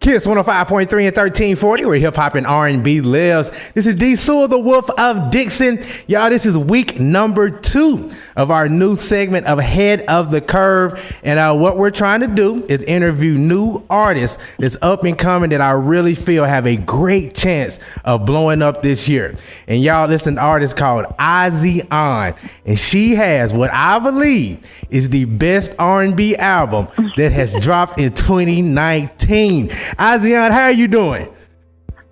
Kiss 105.3 and 1340, where hip hop and R&B lives. This is D. Sewell, the Wolf of Dixon. Y'all, this is week number 2 of our new segment of Head of the Curve. And what we're trying to do is interview new artists that's up and coming that I really feel have a great chance of blowing up this year. And y'all, this is an artist called Asiahn. And she has what I believe is the best R&B album that has dropped in 2019. Asiahn, how are you doing?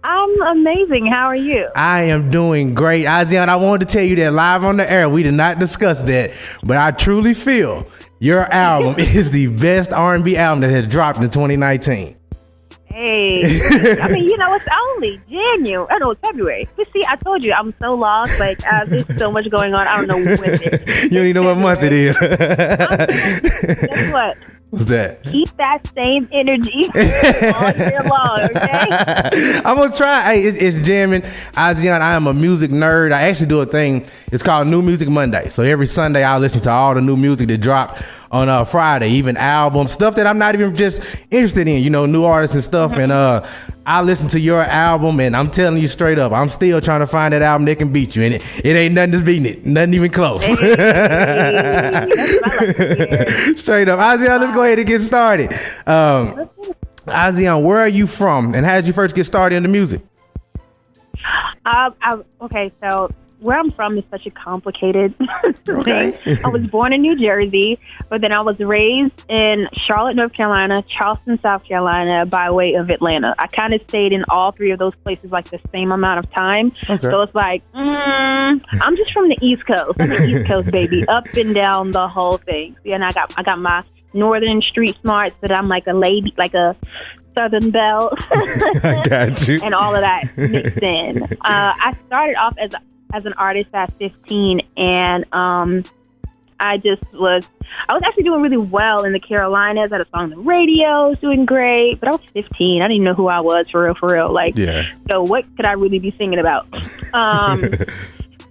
I'm amazing. How are you? I am doing great. Asiahn, I wanted to tell you that live on the air. We did not discuss that, but I truly feel your album is the best R&B album that has dropped in 2019. Hey, I mean, it's only January. I know it's February. But see, I told you, I'm so lost. Like, there's so much going on. I don't know when it is. You don't even know what month it is. Guess what? What's that? Keep that same energy all year long, okay? I'm going to try. Hey, it's jamming. Asiahn, I am a music nerd. I actually do a thing. It's called New Music Monday. So every Sunday, I listen to all the new music that dropped on Friday, even albums, stuff that I'm not even just interested in, new artists and stuff. And I listen to your album, and I'm telling you straight up, I'm still trying to find that album that can beat you. And it ain't nothing that's beating it. Nothing even close. Hey, that's what I like to hear. Straight up. Asiahn, let's go ahead and get started. Asiahn, where are you from, and how did you first get started in the music? Okay, so where I'm from is such a complicated thing. I was born in New Jersey, but then I was raised in Charlotte, North Carolina, Charleston, South Carolina, by way of Atlanta. I kind of stayed in all three of those places like the same amount of time. Okay. So it's like, I'm just from the East Coast. I'm an East Coast baby, up and down the whole thing. Yeah, and I got my northern street smarts, but I'm like a lady, like a Southern belle. I got you. And all of that mixed in. I started off as an artist at 15, and I was actually doing really well in the Carolinas. I had a song on the radio, was doing great, but I was 15. I didn't even know who I was for real. Like, yeah. So what could I really be singing about?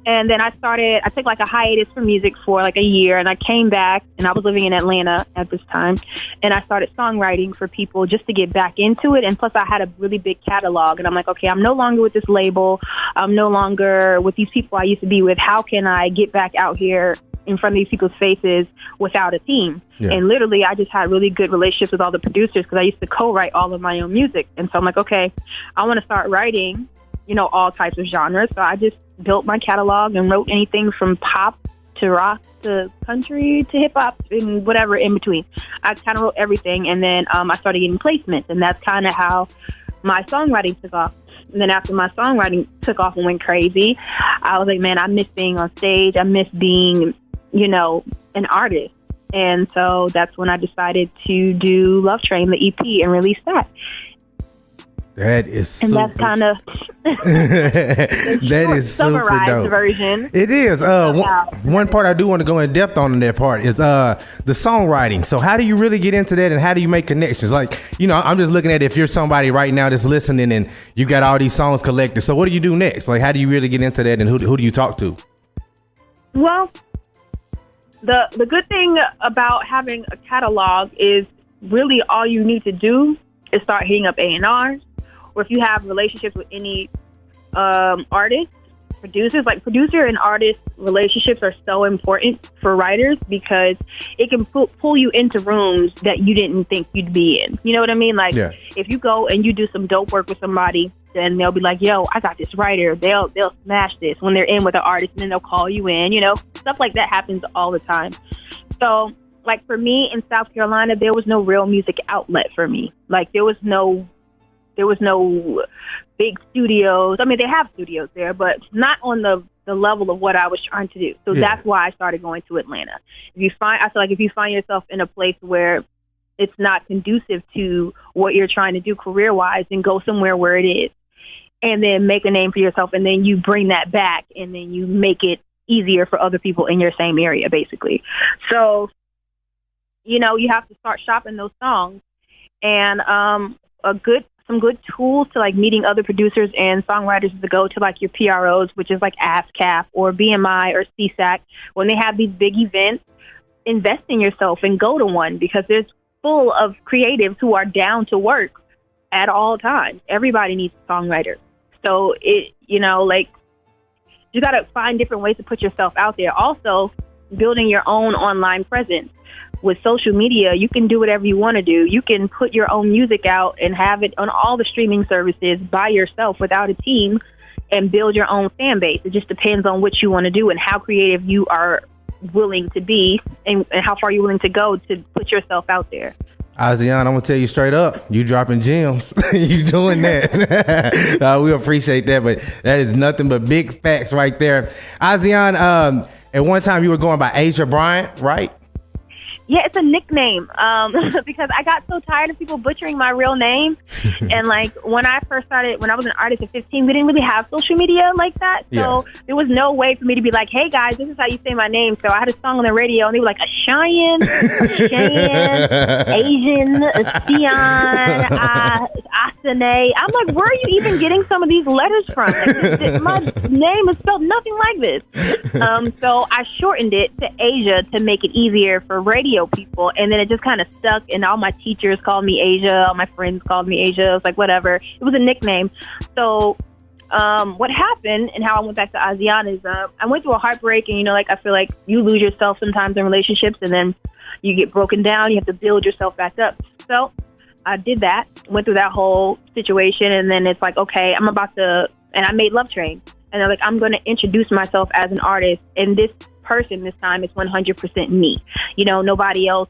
And then I took like a hiatus from music for like a year, and I came back, and I was living in Atlanta at this time, and I started songwriting for people just to get back into it. And plus I had a really big catalog, and I'm like, okay, I'm no longer with this label. I'm no longer with these people I used to be with. How can I get back out here in front of these people's faces without a team? Yeah. And literally, I just had really good relationships with all the producers because I used to co-write all of my own music. And so I'm like, okay, I want to start writing, all types of genres. So I just built my catalog and wrote anything from pop to rock to country to hip hop and whatever in between. I kind of wrote everything. And then I started getting placements, and that's kind of how my songwriting took off. And then after my songwriting took off and went crazy, I was like, man, I miss being on stage. I miss being, an artist. And so that's when I decided to do Love Train, the EP, and release that. That is and that's kind of that is summarized super dope. Version. It is. One part I do want to go in depth on in that part is the songwriting. So how do you really get into that, and how do you make connections? Like, I'm just looking at if you're somebody right now that's listening and you got all these songs collected. So what do you do next? Like, how do you really get into that, and who do you talk to? Well, the good thing about having a catalog is really all you need to do is start hitting up A&Rs, or if you have relationships with any artists, producers. Like, producer and artist relationships are so important for writers because it can pull you into rooms that you didn't think you'd be in. You know what I mean? Like, yeah. If you go and you do some dope work with somebody, then they'll be like, yo, I got this writer. They'll smash this when they're in with an artist, and then they'll call you in. Stuff like that happens all the time. So, like, for me in South Carolina, there was no real music outlet for me. Like, there was no big studios. I mean, they have studios there, but not on the level of what I was trying to do. So That's why I started going to Atlanta. I feel like if you find yourself in a place where it's not conducive to what you're trying to do career-wise, then go somewhere where it is, and then make a name for yourself, and then you bring that back, and then you make it easier for other people in your same area, basically. So, you have to start shopping those songs, and some good tools to like meeting other producers and songwriters to go to like your PROs, which is like ASCAP or BMI or CSAC. When they have these big events, invest in yourself and go to one, because there's full of creatives who are down to work at all times. Everybody needs a songwriter. So you got to find different ways to put yourself out there. Also, building your own online presence. With social media, you can do whatever you want to do. You can put your own music out and have it on all the streaming services by yourself without a team and build your own fan base. It just depends on what you want to do and how creative you are willing to be and how far you're willing to go to put yourself out there. Asiahn, I'm gonna tell you straight up, you dropping gems. You doing that. We appreciate that, but that is nothing but big facts right there. Asiahn, at one time you were going by Asiahn Bryant, right? Yeah, it's a nickname because I got so tired of people butchering my real name. And like when I first started, when I was an artist at 15, we didn't really have social media like that. So there was no way for me to be like, hey guys, this is how you say my name. So I had a song on the radio and they were like, Asiahn, Asian, Asiahn, Asane. I'm like, where are you even getting some of these letters from? Like, my name is spelled nothing like this. So I shortened it to Asia to make it easier for radio people, and then it just kind of stuck, and all my teachers called me Asia, all my friends called me Asia. It was like, whatever. It was a nickname. So what happened and how I went back to Asiahn is I went through a heartbreak, and I feel like you lose yourself sometimes in relationships, and then you get broken down. You have to build yourself back up. So I did that, went through that whole situation, and then it's like, okay, and I made Love Train, and they're like, I'm going to introduce myself as an artist, and this person this time is 100% me. Nobody else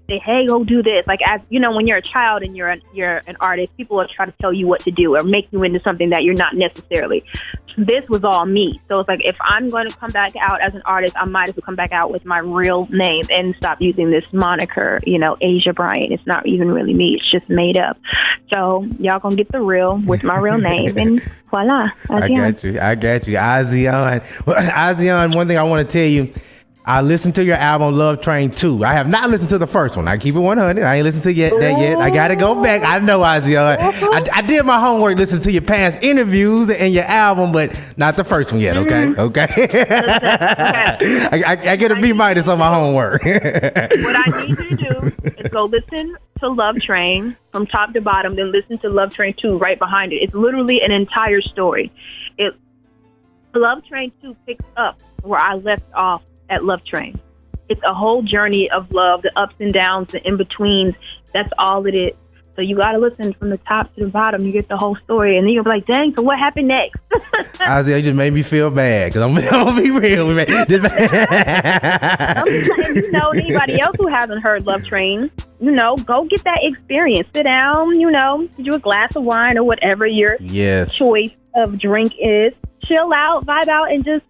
say, hey, go do this. Like, as when you're a child and you're an artist, people will try to tell you what to do or make you into something that you're not necessarily. This was all me. So it's like, if I'm going to come back out as an artist, I might as well come back out with my real name and stop using this moniker, Asiahn Bryant. It's not even really me. It's just made up. So y'all gonna get the real with my real name, and voila. Asiahn. I got you. Asiahn. Well, Asiahn, one thing I want to tell you, I listened to your album Love Train 2. I have not listened to the first one. I keep it 100. I ain't listened to that yet. I got to go back. I know, Asiahn. I did my homework, listening to your past interviews and your album, but not the first one yet, okay? Okay. I get a B- on my homework. What I need you to do is go listen to Love Train from top to bottom, then listen to Love Train 2 right behind it. It's literally an entire story. Love Train 2 picks up where I left off at Love Train. It's a whole journey of love, the ups and downs, the in-betweens. That's all it is. So you got to listen from the top to the bottom. You get the whole story. And then you'll be like, dang, so what happened next? Asiahn, you just made me feel bad because I'm going to be real. Anybody else who hasn't heard Love Train, go get that experience. Sit down, get you a glass of wine or whatever your choice of drink is. Chill out, vibe out, and just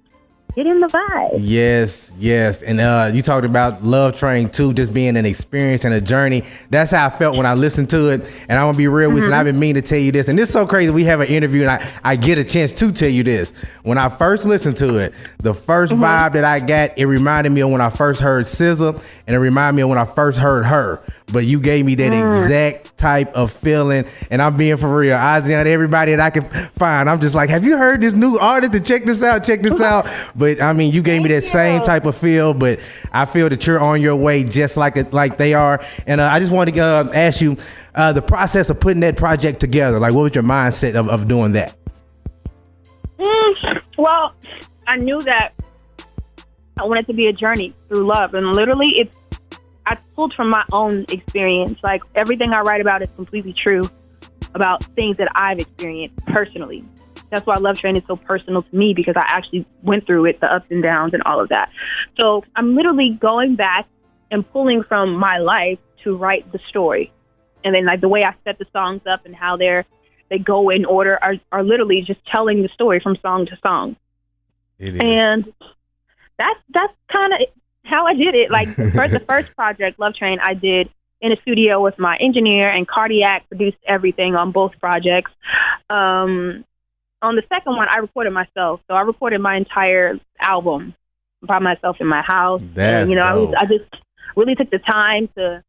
get in the vibe. Yes. And you talked about Love Train 2 just being an experience and a journey. That's how I felt when I listened to it. And I'm going to be real with you, and I've been meaning to tell you this. And it's so crazy. We have an interview, and I get a chance to tell you this. When I first listened to it, the first vibe that I got, it reminded me of when I first heard SZA, and it reminded me of when I first heard Her. But you gave me that exact type of feeling, and I'm being for real. Asiahn, everybody that I can find, I'm just like, have you heard this new artist? And check this out. But I mean, you gave me that same type of feel, but I feel that you're on your way just like they are. And I just want to ask you the process of putting that project together. Like, what was your mindset of doing that? Well, I knew that I wanted to be a journey through love, and literally I pulled from my own experience. Like, everything I write about is completely true about things that I've experienced personally. That's why Love Train is so personal to me, because I actually went through it, the ups and downs and all of that. So I'm literally going back and pulling from my life to write the story. And then, like, the way I set the songs up and how they go in order are literally just telling the story from song to song. And that's kind of how I did it. Like, the first project, Love Train, I did in a studio with my engineer, and Cardiac produced everything on both projects. On the second one, I recorded myself. So I recorded my entire album by myself in my house. I just really took the time to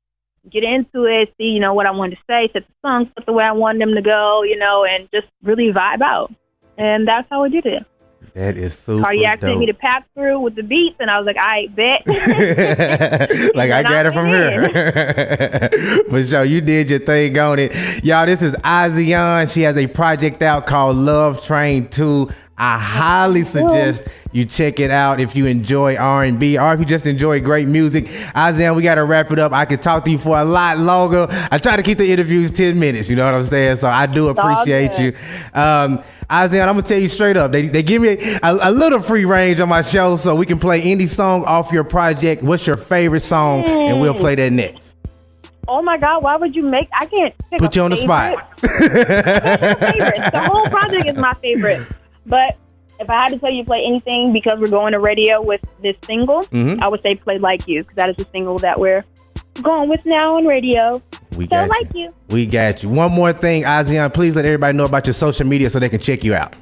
get into it, see, what I wanted to say, set the songs up the way I wanted them to go, and just really vibe out. And that's how I did it. That is super Cardiac dope. sent me to pass through with the beats, and I was like, I bet. Like I got it from her. For sure, you did your thing on it. Y'all, this is Asiahn. She has a project out called Love Train 2. I highly suggest you check it out if you enjoy R&B or if you just enjoy great music. Asiahn, we got to wrap it up. I could talk to you for a lot longer. I try to keep the interviews 10 minutes, you know what I'm saying? So I do appreciate you. Asiahn, I'm going to tell you straight up. They give me a little free range on my show so we can play any song off your project. What's your favorite song? And we'll play that next. Oh my God, why would you I can't pick Put you on the spot. The whole project is my favorite. But if I had to tell you to play anything because we're going to radio with this single, I would say play Like You, because that is the single that we're going with now on radio. We got Like You. We got you. One more thing, Asiahn, please let everybody know about your social media so they can check you out.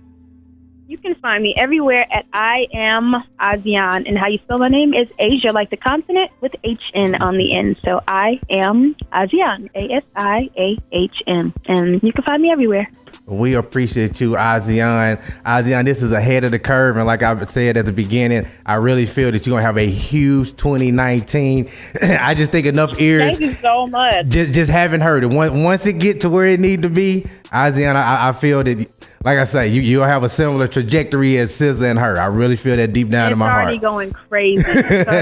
You can find me everywhere at I am Asiahn. And how you spell my name is Asia, like the consonant with HN on the end. So I am Asiahn, ASIAHN. And you can find me everywhere. We appreciate you, Asiahn. Asiahn, this is ahead of the curve. And like I said at the beginning, I really feel that you're going to have a huge 2019. I just think enough ears. Thank you so much. Just haven't heard it. Once it get to where it need to be, Asiahn, I feel that, like I say, you'll have a similar trajectory as SZA and her. I really feel that deep down in my heart. It's already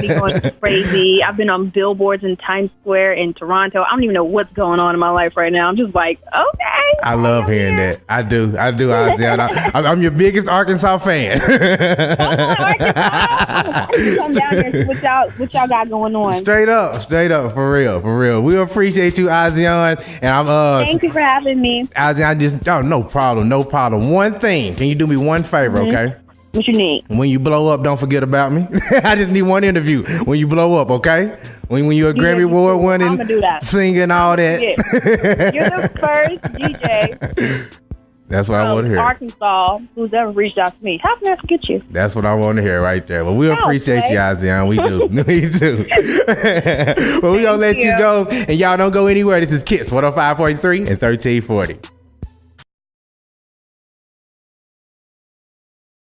going crazy. I've been on billboards in Times Square in Toronto. I don't even know what's going on in my life right now. I'm just like, okay. I love hearing that. I do, Asiahn. I'm your biggest Arkansas fan. Come down here and see what y'all got going on. Straight up, for real. We appreciate you, Asiahn. And I'm Thank you for having me. Asiahn, no problem. One thing, can you do me one favor, okay? What you need? When you blow up, don't forget about me. I just need one interview when you blow up, okay? When you're a Grammy Award winning, singing all that. You're the first DJ. That's what I want to hear. Arkansas, who's ever reached out to me. How can I forget you? That's what I want to hear right there. Well, we appreciate you, Asiahn. We do. We do. Well, we're going to let you go. And y'all don't go anywhere. This is KISS 105.3 and 1340.